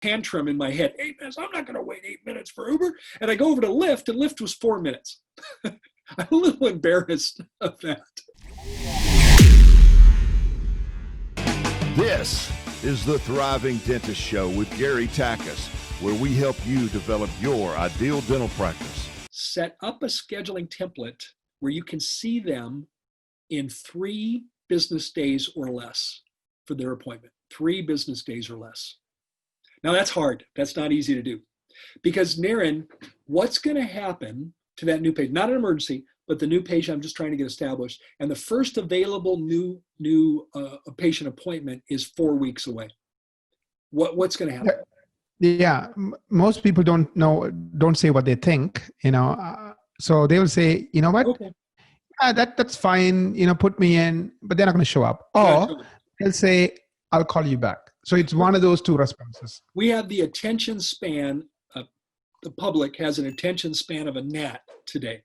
tantrum in my head. 8 minutes, I'm not going to wait 8 minutes for Uber. And I go over to Lyft, and Lyft was 4 minutes. I'm a little embarrassed of that. This is the Thriving Dentist Show with Gary Takis, where we help you develop your ideal dental practice. Set up a scheduling template where you can see them in 3 business days or less for their appointment. 3 business days or less. Now that's hard. That's not easy to do. Because Naren, what's going to happen to that new patient? Not an emergency, but the new patient I'm just trying to get established. And the first available new patient appointment is 4 weeks away. What's going to happen? Yeah, most people don't say what they think, so they will say, you know what, okay. Yeah, that's fine, put me in, but they're not going to show up. Or they'll say, I'll call you back. So it's one of those 2 responses. We have the attention span, the public has an attention span of a gnat today.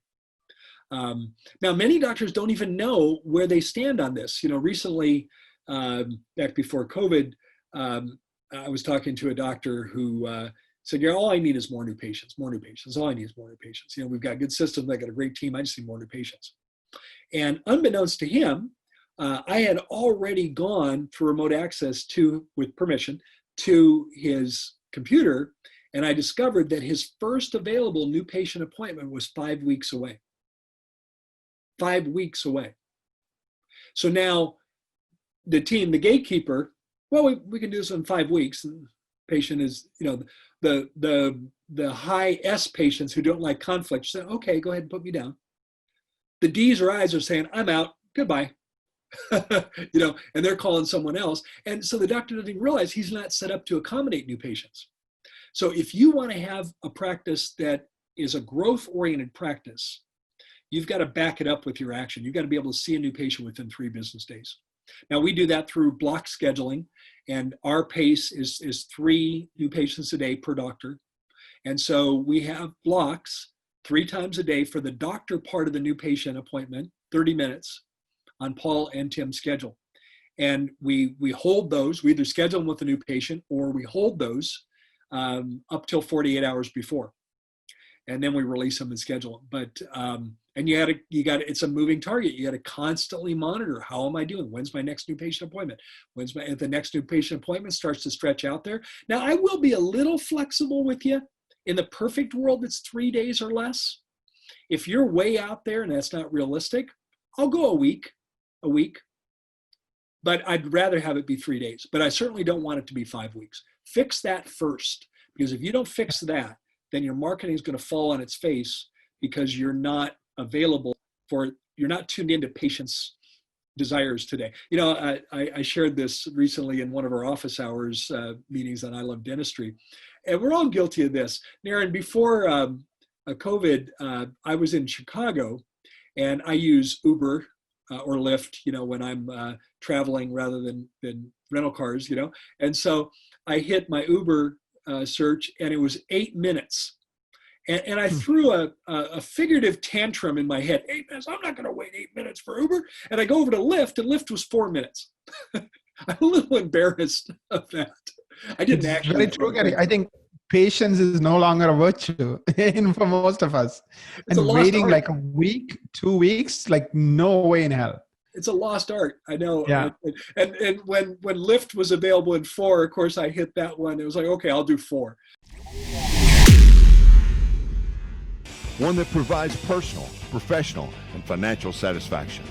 Now, many doctors don't even know where they stand on this. Recently, back before COVID, I was talking to a doctor who said, all I need is more new patients. All I need is more new patients. We've got good systems. I got a great team. I just need more new patients. And unbeknownst to him, I had already gone for remote access with permission, to his computer. And I discovered that his first available new patient appointment was 5 weeks away. 5 weeks away. So now the team, the gatekeeper, we can do this in 5 weeks. And patient is, the high S patients who don't like conflict say, okay, go ahead and put me down. The D's or I's are saying, I'm out, goodbye. And they're calling someone else. And so the doctor doesn't even realize he's not set up to accommodate new patients. So if you want to have a practice that is a growth-oriented practice, you've got to back it up with your action. You've got to be able to see a new patient within 3 business days. Now, we do that through block scheduling, and our pace is 3 new patients a day per doctor. And so we have blocks 3 times a day for the doctor part of the new patient appointment, 30 minutes on Paul and Tim's schedule. And we hold those. We either schedule them with a new patient or we hold those up till 48 hours before. And then we release them and schedule them. But and you got it's a moving target. You got to constantly monitor. How am I doing? When's my next new patient appointment? If the next new patient appointment starts to stretch out there. Now, I will be a little flexible with you. In the perfect world, it's 3 days or less. If you're way out there and that's not realistic, I'll go a week. But I'd rather have it be 3 days. But I certainly don't want it to be 5 weeks. Fix that first, because if you don't fix that, then your marketing is going to fall on its face because you're not available you're not tuned into patients' desires today. I shared this recently in one of our office hours meetings on I Love Dentistry, and we're all guilty of this. Naren, before COVID, I was in Chicago, and I use Uber or Lyft, when I'm traveling rather than rental cars, and so I hit my Uber search, and it was 8 minutes. And I threw a figurative tantrum in my head. 8 minutes, I'm not going to wait 8 minutes for Uber. And I go over to Lyft, and Lyft was 4 minutes. I'm a little embarrassed of that. I didn't actually. Very true, Gary. I think patience is no longer a virtue for most of us. And waiting like a week, 2 weeks, like no way in hell. It's a lost art. I know. Yeah. And when Lyft was available in 4, of course, I hit that one. It was like, okay, I'll do 4. One that provides personal, professional, and financial satisfaction.